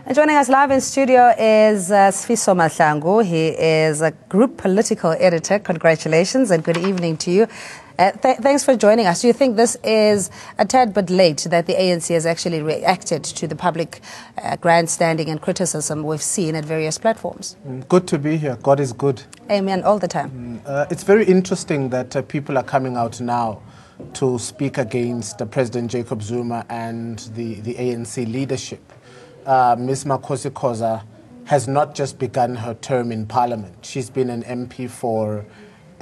And joining us live in studio is Sfiso Mahlangu. He is a group political editor. Congratulations and good evening to you. Thanks for joining us. Do you think this is a tad bit late that the ANC has actually reacted to the public grandstanding and criticism we've seen at various platforms? Good to be here. God is good. Amen. All the time. It's very interesting that people are coming out now to speak against President Jacob Zuma and the ANC leadership. Ms. Koza has not just begun her term in Parliament. She's been an MP for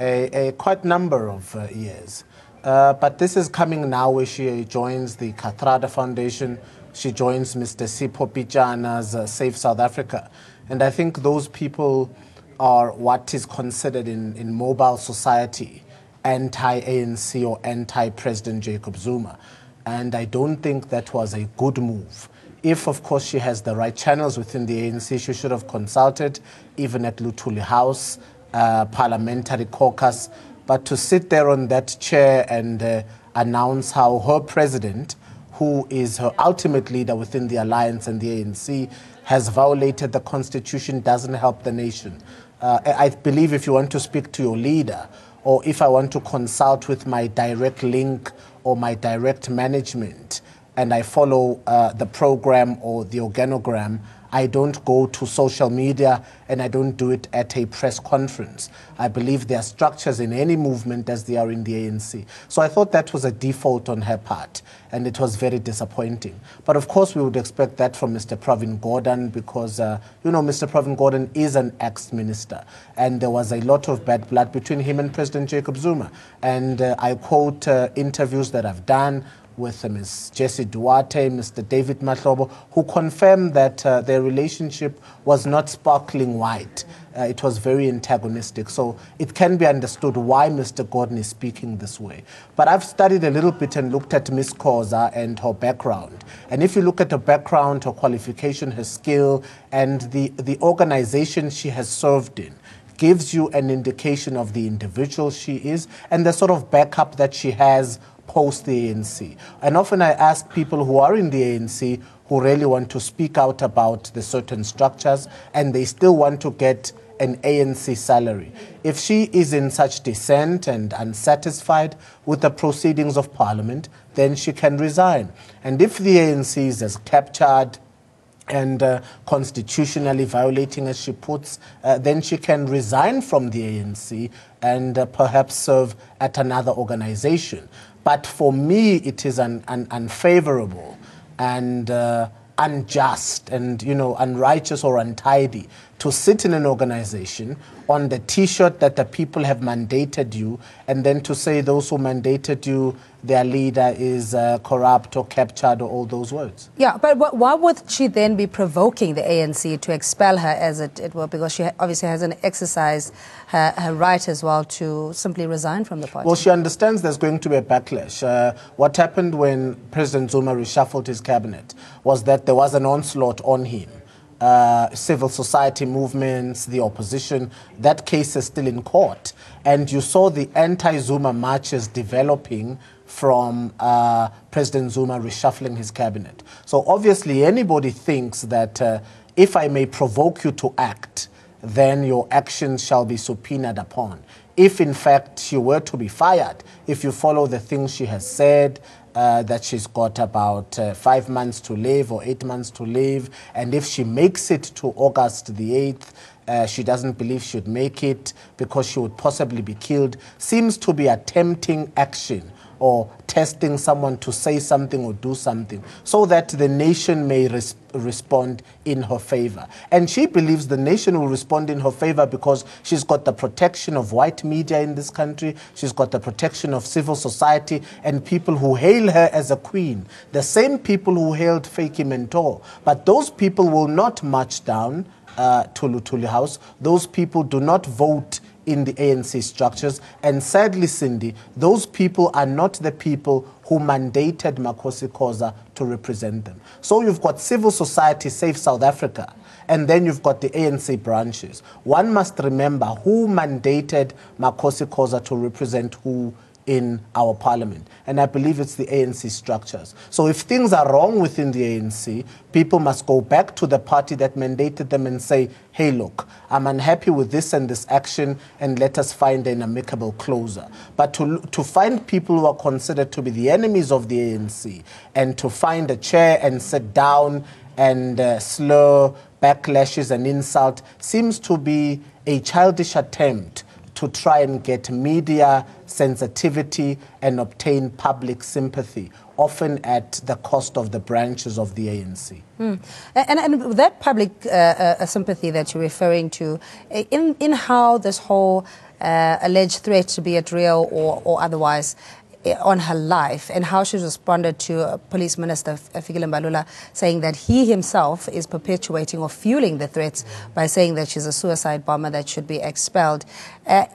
a quite number of years. But this is coming now where she joins the Kathrada Foundation. She joins Mr. Sipho Pitjana's Save South Africa. And I think those people are what is considered in mobile society anti-ANC or anti-President Jacob Zuma. And I don't think that was a good move. If, of course, she has the right channels within the ANC, she should have consulted, even at Luthuli House, parliamentary caucus. But to sit there on that chair and announce how her president, who is her ultimate leader within the alliance and the ANC, has violated the constitution doesn't help the nation. I believe if you want to speak to your leader, or if I want to consult with my direct link or my direct management, and I follow the program or the organogram, I don't go to social media and I don't do it at a press conference. I believe there are structures in any movement as they are in the ANC. So I thought that was a default on her part, and it was very disappointing. But of course we would expect that from Mr. Pravin Gordhan because, you know, Mr. Pravin Gordhan is an ex-minister, and there was a lot of bad blood between him and President Jacob Zuma. And I quote interviews that I've done with Ms. Jessie Duarte, Mr. David Mahlobo, who confirmed that their relationship was not sparkling white. It was very antagonistic. So it can be understood why Mr. Gordhan is speaking this way. But I've studied a little bit and looked at Ms. Koza and her background. And if you look at her background, her qualification, her skill, and the organization she has served in, gives you an indication of the individual she is and the sort of backup that she has post the ANC. And often I ask people who are in the ANC who really want to speak out about the certain structures and they still want to get an ANC salary. If she is in such dissent and unsatisfied with the proceedings of Parliament, then she can resign. And if the ANC is as captured and constitutionally violating, as she puts, then she can resign from the ANC and perhaps serve at another organization. But for me, it is unfavorable and unjust and, you know, unrighteous or untidy to sit in an organization on the T-shirt that the people have mandated you and then to say those who mandated you, their leader is corrupt or captured or all those words. Yeah, but why would she then be provoking the ANC to expel her as it were? Because she obviously hasn't exercised her right as well to simply resign from the party. Well, she understands there's going to be a backlash. What happened when President Zuma reshuffled his cabinet was that there was an onslaught on him. Civil society movements, the opposition, that case is still in court. And you saw the anti-Zuma marches developing from President Zuma reshuffling his cabinet. So obviously anybody thinks that if I may provoke you to act, then your actions shall be subpoenaed upon. If in fact she were to be fired, if you follow the things she has said, that she's got about 5 months to live or 8 months to live, and if she makes it to August the 8th, she doesn't believe she'd make it because she would possibly be killed, seems to be attempting action or testing someone to say something or do something so that the nation may respond in her favor. And she believes the nation will respond in her favor because she's got the protection of white media in this country, she's got the protection of civil society and people who hail her as a queen, the same people who hailed Faki Mentor. But those people will not march down to Luthuli House. Those people do not vote in the ANC structures. And sadly, Cindy, those people are not the people who mandated Koza to represent them. So you've got civil society, Save South Africa, and then you've got the ANC branches. One must remember who mandated Koza to represent who in our parliament. And I believe it's the ANC structures. So if things are wrong within the ANC, people must go back to the party that mandated them and say, hey, look, I'm unhappy with this and this action, and let us find an amicable closure. But to find people who are considered to be the enemies of the ANC and to find a chair and sit down and slur backlashes and insult seems to be a childish attempt to try and get media sensitivity and obtain public sympathy, often at the cost of the branches of the ANC. And that public sympathy that you're referring to, in how this whole alleged threat, be it real or otherwise, on her life, and how she responded to Police Minister Fikile Mbalula saying that he himself is perpetuating or fueling the threats by saying that she's a suicide bomber that should be expelled.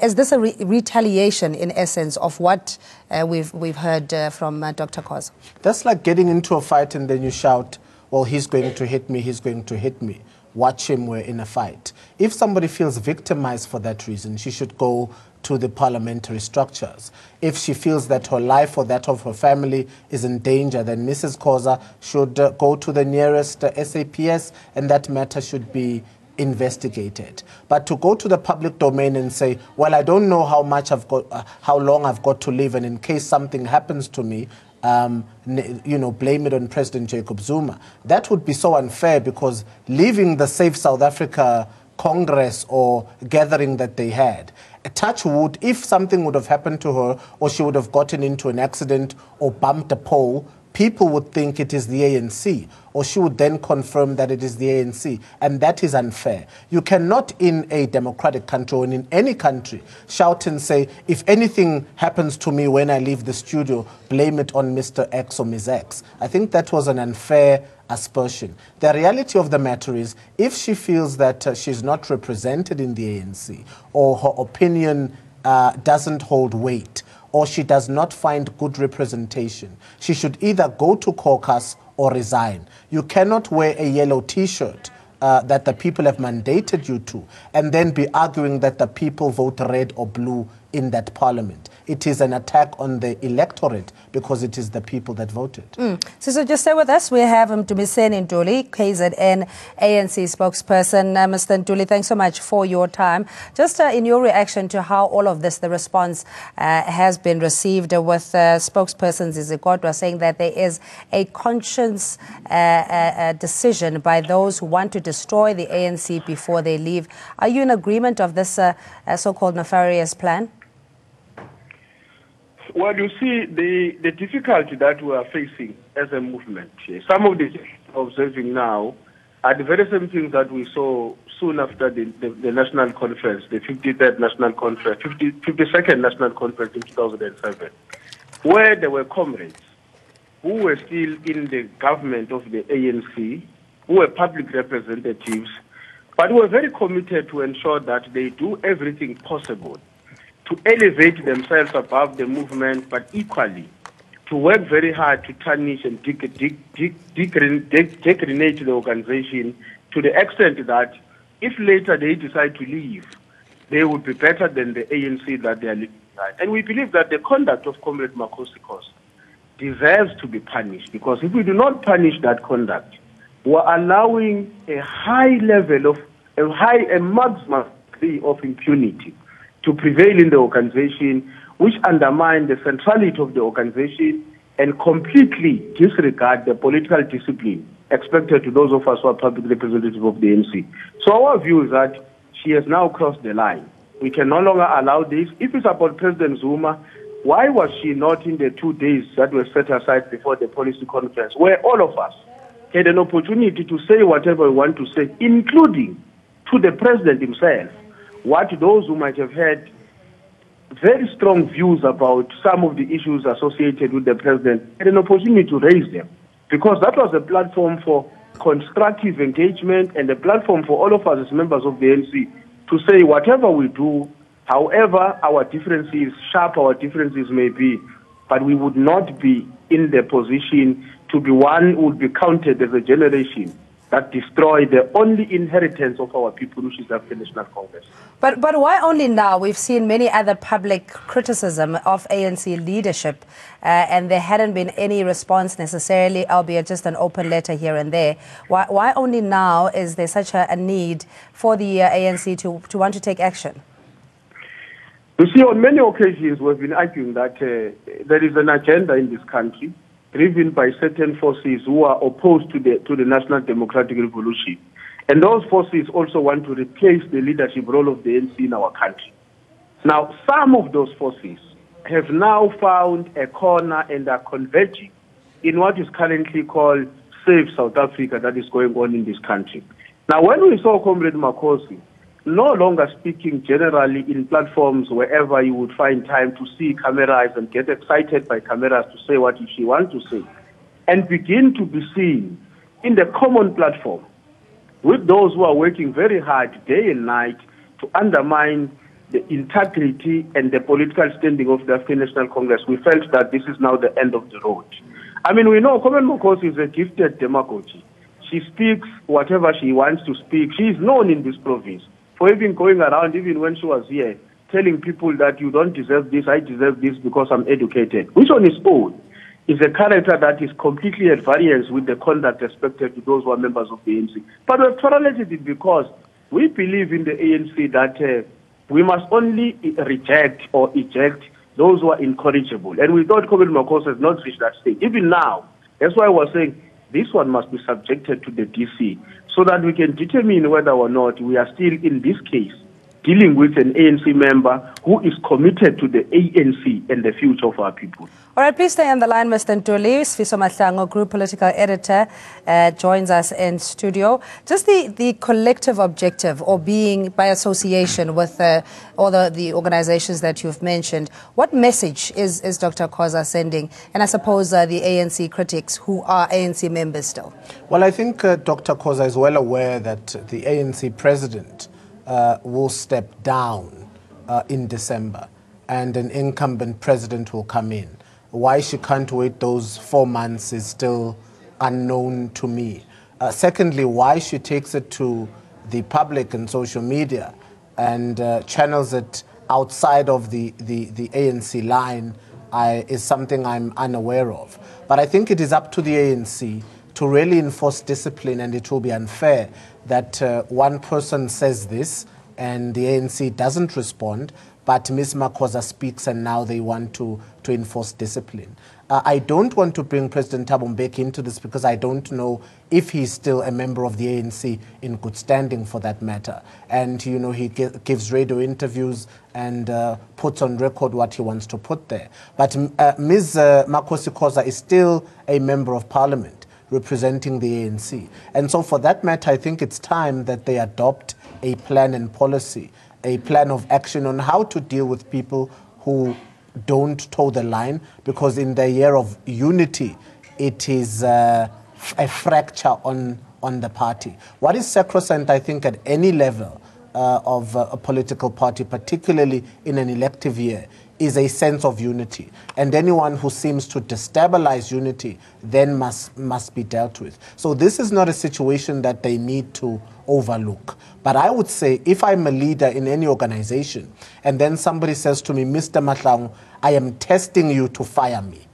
Is this a retaliation, in essence, of what we've heard from Dr. Koza? That's like getting into a fight and then you shout, well, he's going to hit me, he's going to hit me. Watch him, we're in a fight. If somebody feels victimized for that reason, she should go to the parliamentary structures. If she feels that her life or that of her family is in danger, then Mrs. Koza should go to the nearest SAPS, and that matter should be investigated. But to go to the public domain and say, well, I don't know how much I've got, how long I've got to live, and in case something happens to me, you know, blame it on President Jacob Zuma. That would be so unfair, because leaving the Safe South Africa Congress or gathering that they had, touch wood, if something would have happened to her or she would have gotten into an accident or bumped a pole, people would think it is the ANC, or she would then confirm that it is the ANC, and that is unfair. You cannot, in a democratic country or in any country, shout and say, if anything happens to me when I leave the studio, blame it on Mr. X or Ms. X. I think that was an unfair aspersion. The reality of the matter is, if she feels that she's not represented in the ANC, or her opinion doesn't hold weight, or she does not find good representation, she should either go to caucus or resign. You cannot wear a yellow T-shirt that the people have mandated you to, and then be arguing that the people vote red or blue in that parliament. It is an attack on the electorate, because it is the people that voted. So just stay with us. We have Dumiseni Ntuli, KZN ANC spokesperson. Mr. Ntuli, thanks so much for your time. Just in your reaction to how all of this, the response has been received, with spokesperson Zizikodwa saying that there is a conscious decision by those who want to destroy the ANC before they leave. Are you in agreement of this so-called nefarious plan? Well, you see, the difficulty that we are facing as a movement, some of the things we're observing now are the very same things that we saw soon after the national conference, the 53rd national conference, 52nd national conference in 2007, where there were comrades who were still in the government of the ANC, who were public representatives, but who were very committed to ensure that they do everything possible to elevate themselves above the movement, but equally to work very hard to tarnish and degradate the organization, to the extent that if later they decide to leave, they would be better than the ANC that they are leaving behind. And we believe that the conduct of Comrade Makosi Koza deserves to be punished, because if we do not punish that conduct, we are allowing a high level of, a maximum degree of impunity to prevail in the organization, which undermine the centrality of the organization and completely disregard the political discipline expected to those of us who are public representatives of the ANC. So our view is that she has now crossed the line. We can no longer allow this. If it's about President Zuma, why was she not in the 2 days that were set aside before the policy conference, where all of us had an opportunity to say whatever we want to say, including to the president himself, what those who might have had very strong views about some of the issues associated with the president had an opportunity to raise them, because that was a platform for constructive engagement and a platform for all of us as members of the ANC to say whatever we do, however our differences, sharp our differences may be, but we would not be in the position to be one who would be counted as a generation that destroy the only inheritance of our people, which is the African National Congress. But why only now? We've seen many other public criticism of ANC leadership, and there hadn't been any response necessarily, albeit just an open letter here and there. Why only now is there such a need for the ANC to want to take action? You see, on many occasions we've been arguing that there is an agenda in this country driven by certain forces who are opposed to the National Democratic Revolution. And those forces also want to replace the leadership role of the ANC in our country. Now, some of those forces have now found a corner and are converging in what is currently called Save South Africa that is going on in this country. Now, when we saw Comrade Makosi no longer speaking generally in platforms wherever you would find time to see cameras and get excited by cameras to say what she wants to say, and begin to be seen in the common platform with those who are working very hard day and night to undermine the integrity and the political standing of the African National Congress, we felt that this is now the end of the road. I mean, we know Comrade Makosi is a gifted demagogue. She speaks whatever she wants to speak. She is known in this province for even going around, even when she was here, telling people that you don't deserve this, I deserve this because I'm educated, which on its own is a character that is completely at variance with the conduct expected to those who are members of the ANC. But we've tolerated it because we believe in the ANC that we must only reject or eject those who are incorrigible. And we thought Comrade Makosi has not reached that stage. Even now, that's why I was saying this one must be subjected to the DC so that we can determine whether or not we are still, in this case, dealing with an ANC member who is committed to the ANC and the future of our people. All right, please stay on the line, Mr. Ntuli. Sfiso Mahlangu, Group Political Editor, joins us in studio. Just the collective objective, or being by association with all the organizations that you've mentioned, what message is Dr. Koza sending? And I suppose the ANC critics who are ANC members still. Well, I think Dr. Koza is well aware that the ANC president will step down in December and an incumbent president will come in. Why she can't wait those 4 months is still unknown to me. Secondly, why she takes it to the public and social media and channels it outside of the ANC line is something I'm unaware of. But I think it is up to the ANC to really enforce discipline, and it will be unfair that one person says this and the ANC doesn't respond, but Ms. Koza speaks and now they want to enforce discipline. I don't want to bring President Thabo Mbeki into this because I don't know if he's still a member of the ANC in good standing for that matter. And, you know, he gives radio interviews and puts on record what he wants to put there. But Ms. Makosi Koza is still a member of parliament representing the ANC. And so for that matter, I think it's time that they adopt a plan and policy, a plan of action on how to deal with people who don't toe the line, because in the year of unity, it is a fracture on the party. What is sacrosanct, I think, at any level of a political party, particularly in an elective year, is a sense of unity. And anyone who seems to destabilize unity then must be dealt with. So this is not a situation that they need to overlook. But I would say, if I'm a leader in any organization and then somebody says to me, Mr. Mahlangu, I am testing you to fire me.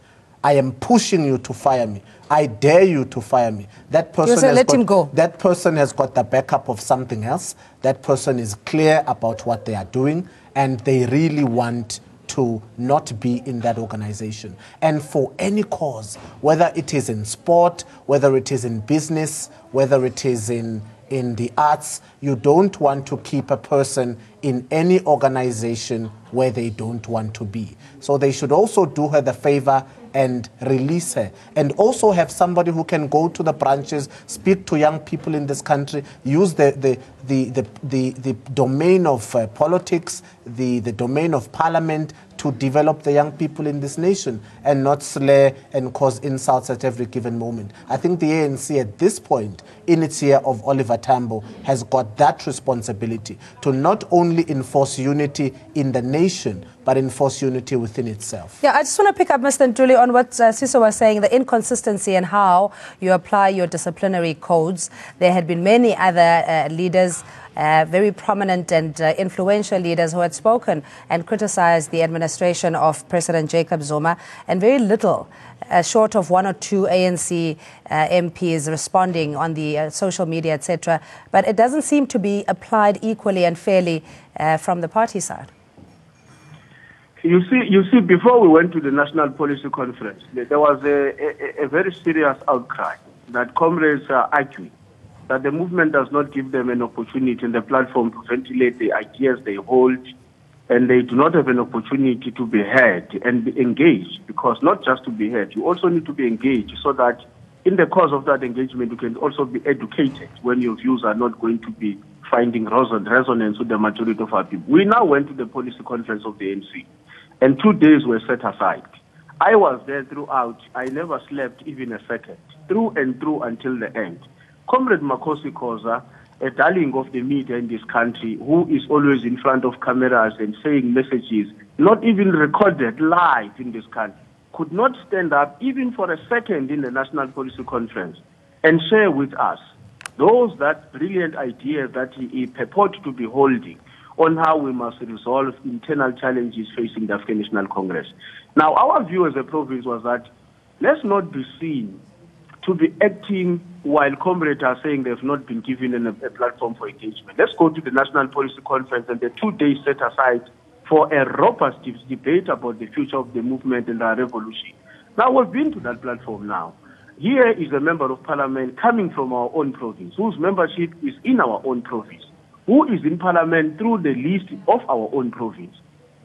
I am pushing you to fire me. I dare you to fire me. That person, that person has got the backup of something else. That person is clear about what they are doing and they really want to not be in that organization. And for any cause, whether it is in sport, whether it is in business, whether it is in the arts, you don't want to keep a person in any organization where they don't want to be. So they should also do her the favor and release her, and also have somebody who can go to the branches, speak to young people in this country, use the domain of politics, the domain of parliament to develop the young people in this nation and not slur and cause insults at every given moment. I think the ANC at this point, in its year of Oliver Tambo, has got that responsibility to not only enforce unity in the nation, but enforce unity within itself. Yeah, I just want to pick up, Mr. Ntuli, on what Siso was saying, the inconsistency in how you apply your disciplinary codes. There had been many other leaders, very prominent and influential leaders who had spoken and criticized the administration of President Jacob Zuma, and very little, short of one or two ANC MPs responding on the social media, etc. But it doesn't seem to be applied equally and fairly from the party side. You see, before we went to the National Policy Conference, there was a very serious outcry that comrades are arguing that the movement does not give them an opportunity and the platform to ventilate the ideas they hold, and they do not have an opportunity to be heard and be engaged, because not just to be heard, you also need to be engaged so that in the course of that engagement you can also be educated when your views are not going to be finding resonance with the majority of our people. We now went to the policy conference of the ANC, and 2 days were set aside. I was there throughout. I never slept even a second, through and through until the end. Comrade Koza, a darling of the media in this country, who is always in front of cameras and saying messages, not even recorded live in this country, could not stand up even for a second in the National Policy Conference and share with us that brilliant ideas that he purported to be holding on how we must resolve internal challenges facing the African National Congress. Now, our view as a province was that let's not be seen to be acting while comrades are saying they've not been given a platform for engagement. Let's go to the National Policy Conference and the 2 days set aside for a robust debate about the future of the movement and our revolution. Now, we've been to that platform now. Here is a member of parliament coming from our own province, whose membership is in our own province, who is in parliament through the list of our own province.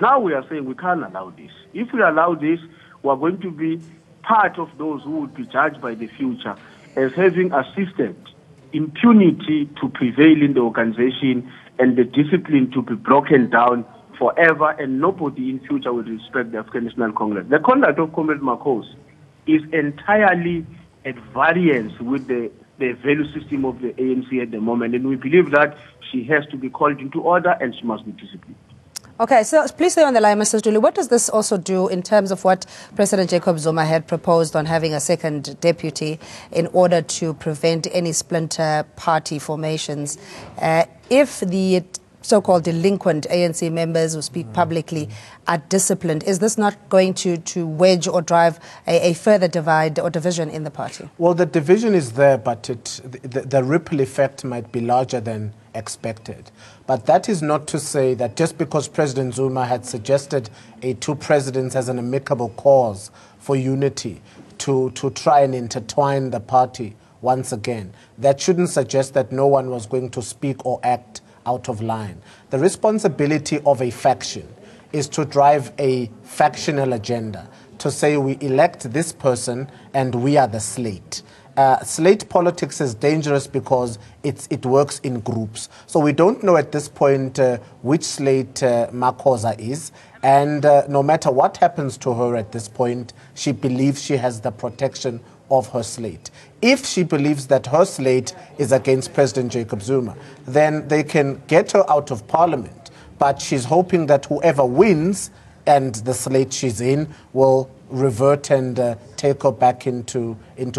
Now we are saying we can't allow this. If we allow this, we are going to be part of those who would be judged by the future as having assisted impunity to prevail in the organization and the discipline to be broken down forever, and nobody in future will respect the African National Congress. The conduct of Comrade Makhosi is entirely at variance with the value system of the ANC at the moment, and we believe that she has to be called into order and she must be disciplined. Okay, so please stay on the line, Mr. Ntuli. What does this also do in terms of what President Jacob Zuma had proposed on having a second deputy in order to prevent any splinter party formations? If the so-called delinquent ANC members who speak publicly are disciplined, is this not going to wedge or drive a further divide or division in the party? Well, the division is there, but the ripple effect might be larger than expected. But that is not to say that just because President Zuma had suggested a two presidents as an amicable cause for unity to try and intertwine the party once again, that shouldn't suggest that no one was going to speak or act out of line. The responsibility of a faction is to drive a factional agenda, to say we elect this person and we are the slate. Slate politics is dangerous because it works in groups. So we don't know at this point which slate Koza is, and no matter what happens to her at this point, she believes she has the protection of her slate. If she believes that her slate is against President Jacob Zuma, then they can get her out of parliament, but she's hoping that whoever wins and the slate she's in will revert and take her back into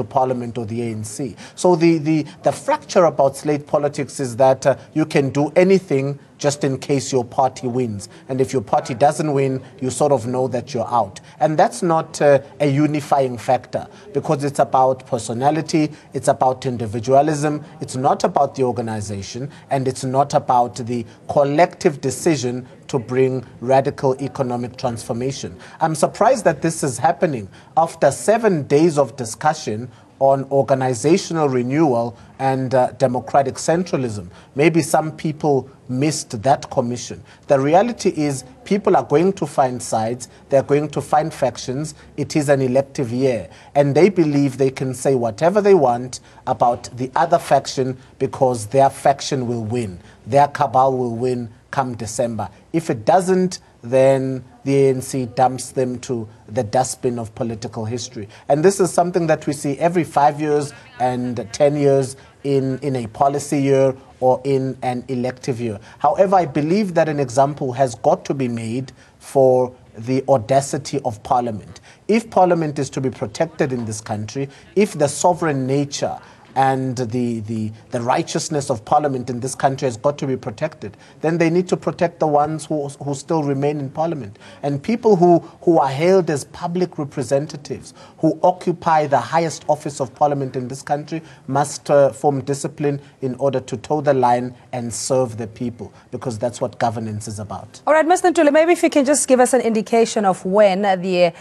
parliament or the ANC. So the fracture about slate politics is that you can do anything just in case your party wins. And if your party doesn't win, you sort of know that you're out. And that's not a unifying factor, because it's about personality, it's about individualism, it's not about the organization, and it's not about the collective decision to bring radical economic transformation. I'm surprised that this is happening after 7 days of discussion on organizational renewal and democratic centralism. Maybe some people missed that commission. The reality is people are going to find sides, they're going to find factions. It is an elective year, and they believe they can say whatever they want about the other faction because their faction will win. Their cabal will win come December. If it doesn't, then the ANC dumps them to the dustbin of political history. And this is something that we see every 5 years and 10 years in a policy year or in an elective year. However, I believe that an example has got to be made for the audacity of Parliament. If Parliament is to be protected in this country, if the sovereign nature and the righteousness of Parliament in this country has got to be protected, then they need to protect the ones who still remain in Parliament. And people who are hailed as public representatives, who occupy the highest office of Parliament in this country, must form discipline in order to toe the line and serve the people, because that's what governance is about. All right, Mr. Ntuli, maybe if you can just give us an indication of when the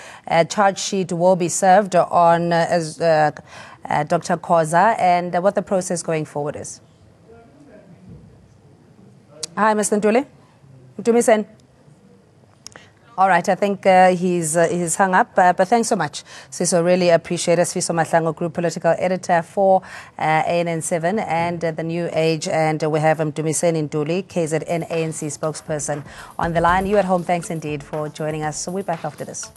charge sheet will be served on Dr. Koza, and what the process going forward is. Hi, Mr. Ntuli. Ntumi-sen. All right, I think he's hung up, but thanks so much. Siso, really appreciate it. Sfiso Mahlangu, Group Political Editor for ANN7 and The New Age, and we have Ntumi-sen Ntuli, KZN ANC spokesperson on the line. You at home, thanks indeed for joining us. So we're back after this.